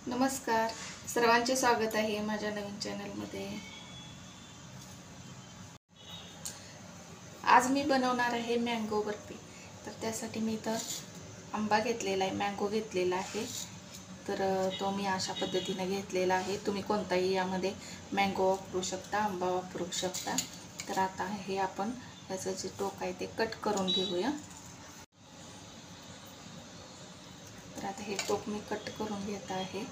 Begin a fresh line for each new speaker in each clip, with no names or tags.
नमस्कार, सर्वांचे स्वागत आहे माझ्या नवीन चॅनलमध्ये। आज मी बनवणार आहे मँगो बर्फी। तर त्यासाठी मी इथं आंबा घेतलेला आहे, मँगो घेतलेला आहे। तर तो मी अशा पद्धतीने घेतलेला आहे। तुम्ही कोणताही यामध्ये मँगो वापरू शकता, आंबा वापरू शकता। तर आता हे आपण याचं जे टोक आहे ते कट करून घेऊया। तर आता हे टोक मी कट करून घेत आहे।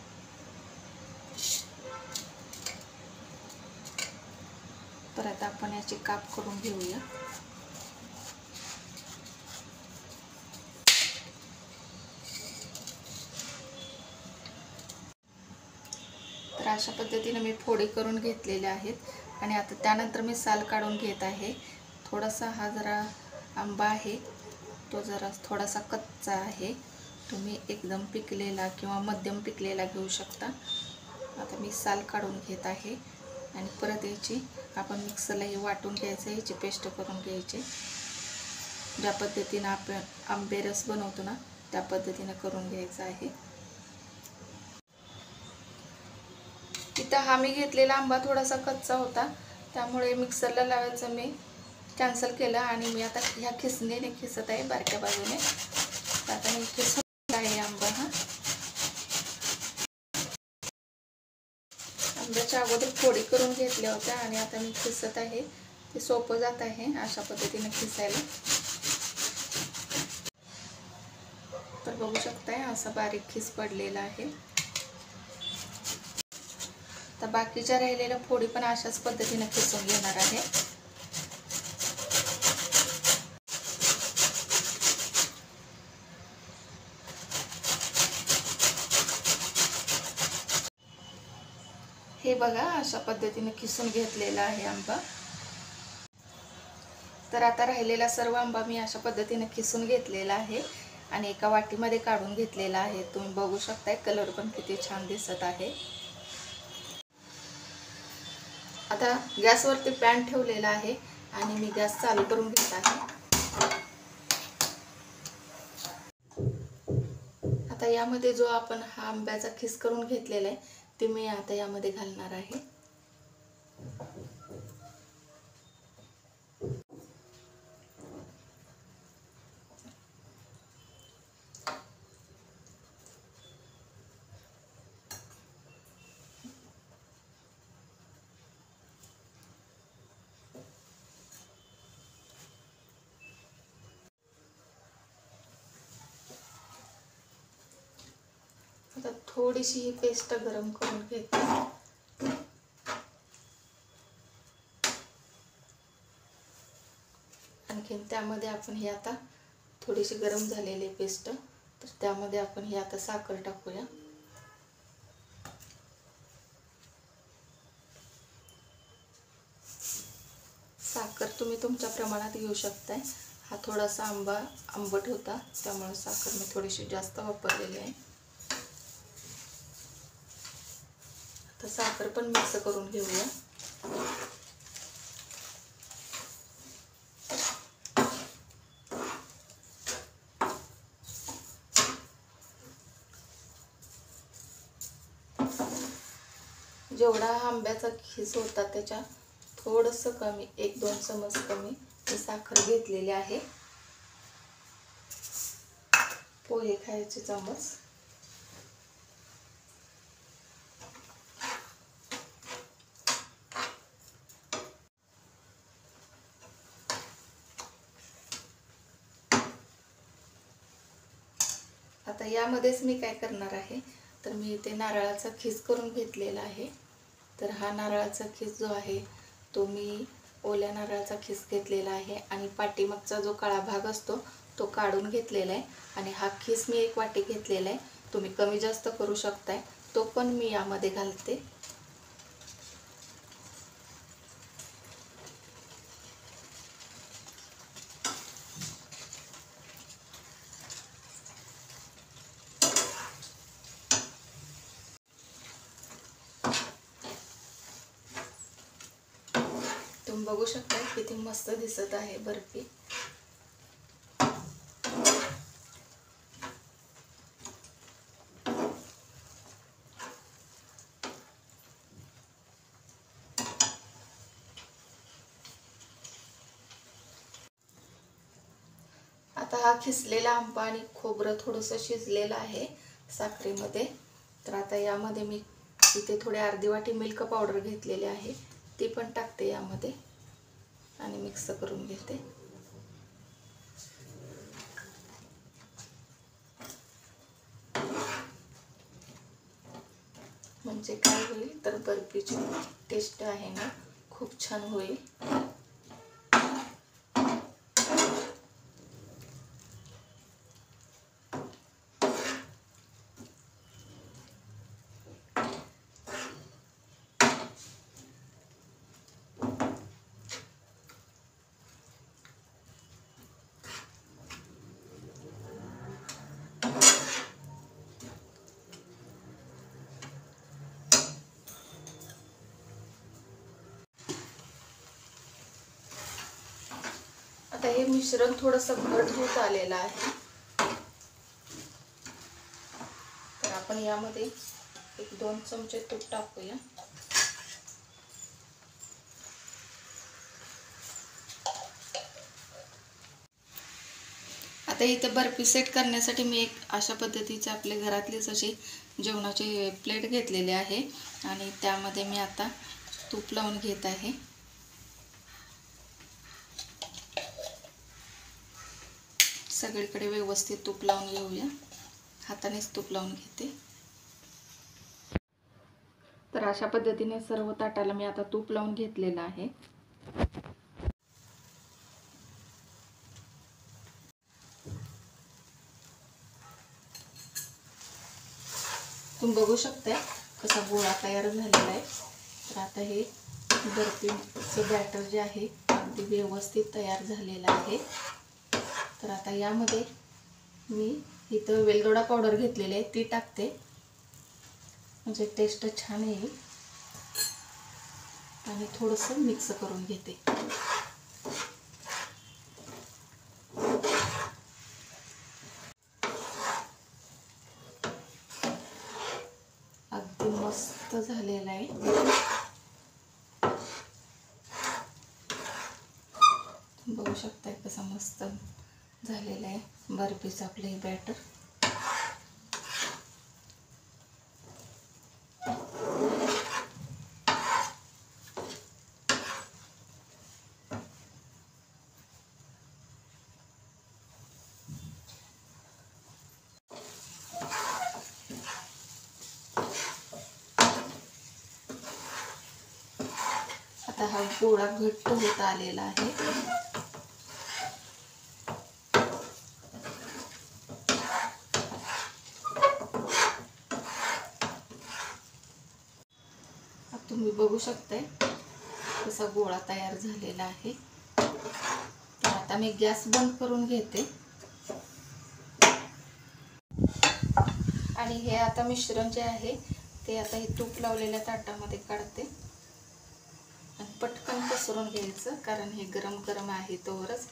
तर आता आपण याचे काप करून घेऊया। तर अशा पद्धतीने मी फोडी करून घेतलेल्या आहेत आणि आता त्यानंतर मी साल काढून घेत आहे। थोडासा हा जरा आंबा आहे तो जरा थोडासा कच्चा आहे। तुम्ही एकदम पिकलेला किंवा मध्यम पिकलेला घेऊ शकता। आता मी साल काढून घेत आहे आणि परत याची आपण मिक्सरला हे वाटून घ्यायचं, याची पेस्ट करून घ्यायची। ज्या पद्धतीने आपण आंबे रस बनवतो ना त्या पद्धतीने करून घ्यायचं आहे। इथं हा मी घेतलेला आंबा थोडासा कच्चा होता, त्यामुळे मिक्सरला लावायचं मी कॅन्सल केलं आणि मी आता ह्या खिसणीने खिसत आहे बारक्या बाजूने। आता मी खिसत आहे आंबा। हा आंब्याच्या अगोदर फोडी करून घेतल्या होत्या आणि आता मी खिसत आहे। ते सोपं जात आहे अशा पद्धतीने खिसायला। तर बघू शकताय असा बारीक खिस पडलेला आहे। तर बाकीच्या राहिलेल्या फोडी पण अशाच पद्धतीने खिसून घेणार आहे। हे बघा अशा पद्धतीने खिसून घेतलेला आहे आंबा। तर आता राहिलेला सर्व आंबा मी अशा पद्धतीने खिसून घेतलेला आहे आणि एका वाटीमध्ये काढून घेतलेला आहे। तुम्ही बघू शकताय कलर पण किती छान दिसत आहे। आता गॅसवरती पॅन ठेवलेला आहे आणि मी गॅस चालू करून घेत आहे। आता यामध्ये जो आपण हा आंब्याचा खिस करून घेतलेला आहे ते मी आता यामध्ये घालणार आहे। आता थोडीशी ही पेस्ट गरम करून घेते। आणखीन त्यामध्ये आपण ही आता थोडीशी गरम झालेली पेस्ट, तर त्यामध्ये आपण ही आता साखर टाकूया। साखर तुम्ही तुमच्या प्रमाणात घेऊ शकताय। हा थोडासा आंबा आंबट होता त्यामुळे साखर मी थोडीशी जास्त वापरलेली आहे। आता साखर पण मिक्स करून घेऊया। जेवढा आंब्याचा खिस होता त्याच्या थोडंसं कमी, 1-2 चमच कमी मी साखर घेतलेली आहे। पोहे खायचे चमच। आता यामध्येच मी काय करणार आहे, तर मी इथे नारळाचा खीस करून घेतलेला आहे। तर हा नारळाचा खीस जो आहे तो मी ओल्या नारळाचा खीस घेतलेला आहे आणि पाठीमागचा जो काळा भाग असतो तो काढून घेतलेला आहे आणि हा खीस मी 1 वाटी घेतलेला आहे। तुम्ही कमी जास्त करू शकताय, तो पण मी यामध्ये घालते। तुम्ही बघू शकता किती मस्त दिसत आहे बर्फी। आता हा खिसलेला आंबा आणि खोबरं थोडंसं शिजलेलं आहे साखरेमध्ये. तर आता यामध्ये मी इथे थोडी अर्धी वाटी मिल्क पावडर घेतलेली आहे, ती पण टाकते यामध्ये आणि मिक्स करून घेते. म्हणजे काय होईल तर बर्फीची टेस्ट आहे ना खूप छान होईल. आता हे मिश्रण थोडंसं घट होत आलेलं आहे. तर आपण यामध्ये 1-2 चमचे तूप टाकूया. आता इथं बर्फी सेट करण्यासाठी मी एक अशा पद्धतीचे आपले घरातलेच असे जेवणाचे प्लेट घेतलेले आहे आणि त्यामध्ये मी आता तूप लावून घेत आहे. सगळीकडे व्यवस्थित तूप लावून घेऊया. हातानेच तूप लावून घेते. तर अशा पद्धतीने सर्व ताटाला मी आता तूप लावून घेतलेलं आहे. तुम्ही बघू शकता कसा गोळा तयार झालेला आहे. तर आता हे बर्फीचं बॅटर जे आहे अगदी व्यवस्थित तयार झालेलं आहे. तर आता यामध्ये मी इथं वेलदोडा पावडर घेतलेली आहे, ती टाकते म्हणजे टेस्ट छान येईल. आणि थोडंसं मिक्स करून घेते. अगदी मस्त झालेला आहे. बघू शकताय कसा मस्त झालेला आहे बर्फीचं आपलं हे बॅटर. आता हा गोळा घट्ट होत आलेला आहे. तुम्ही बघू शकताय कसा गोळा तयार झालेला आहे. तर आता मी गॅस बंद करून घेते आणि हे आता मिश्रण जे आहे ते आता हे तूप लावलेल्या ताटामध्ये काढते आणि पटकन पसरून घ्यायचं, कारण हे गरम गरम आहे तोवरच,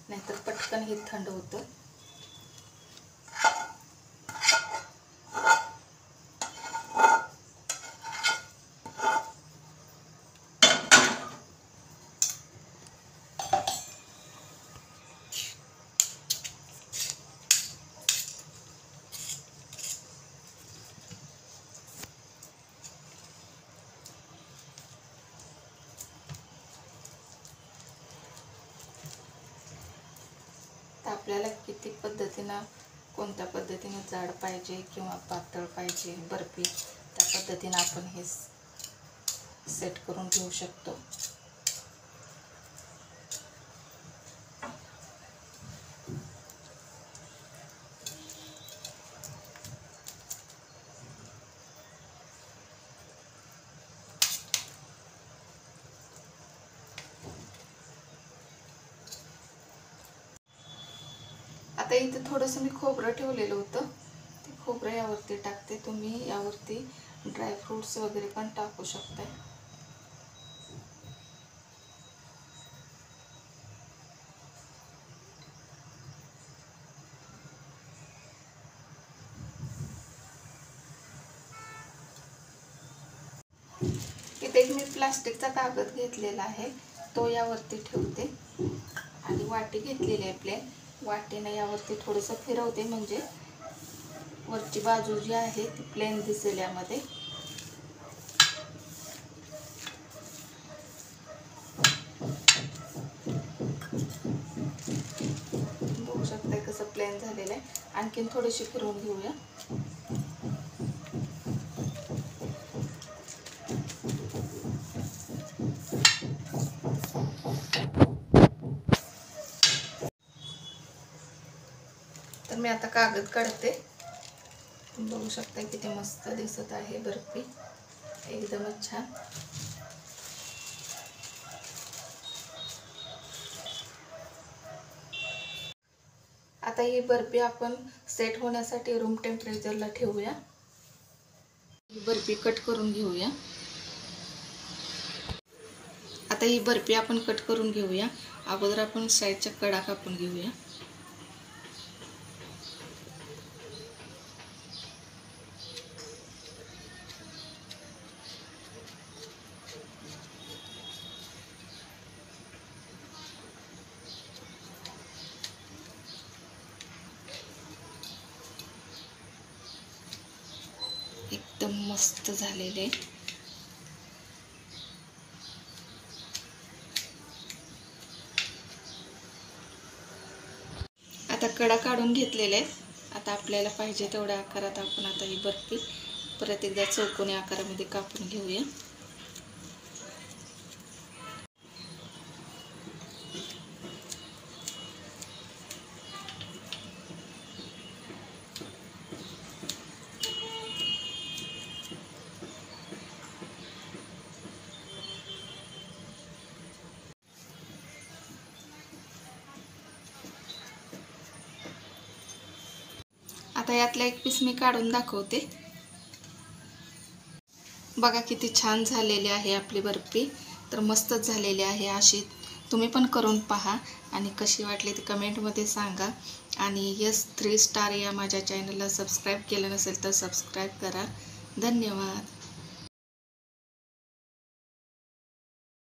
नाहीतर पटकन हे थंड होतं. आपल्याला किती पद्धतीनं कोणत्या पद्धतीने जाड पाहिजे किंवा पातळ पाहिजे बर्फी, त्या पद्धतीने आपण हे सेट करून घेऊ शकतो. आता इथे थोडंसं मी खोबरं ठेवलेलं होतं, ते खोबरं यावरती टाकते. तुम्ही यावरती ड्रायफ्रूट्स वगैरे पण टाकू शकताय. इथे एक मी प्लास्टिकचा कागद घेतलेला आहे, तो यावरती ठेवते आणि वाटी घेतलेली आहे प्लेन, वाटीने यावरती थोडंसं फिरवते, म्हणजे वरची बाजू जी आहे ती प्लेन दिसेल यामध्ये. बघू शकताय कसं प्लेन झालेलं आहे. आणखीन थोडीशी फिरवून घेऊया. तर मी आता कागद काढते. बघू शकता किती मस्त दिसत आहे बर्फी, एकदमच छान. आता ही बर्फी आपण सेट होण्यासाठी रूम टेम्परेचरला ठेवूया. ही बर्फी कट करून घेऊया. आता ही बर्फी आपण कट करून घेऊया. अगोदर आपण साईडच्या कडा कापून घेऊया. एकदम मस्त झालेले. आता कडा काढून घेतलेले आहेत. आता आपल्याला पाहिजे तेवढ्या आकारात आपण आता ही बर्फी परत एकदा चौकोनी आकारामध्ये कापून घेऊया. आता यातला एक पीस मी काढून दाखवते. बघा किती छान झालेली आहे आपली बर्फी. तर मस्तच झालेली आहे. अशी तुम्ही पण करून पहा आणि कशी वाटली ते कमेंटमध्ये सांगा. आणि यस 3 स्टार या माझ्या चॅनलला सबस्क्राईब केलं नसेल तर सबस्क्राईब करा. धन्यवाद.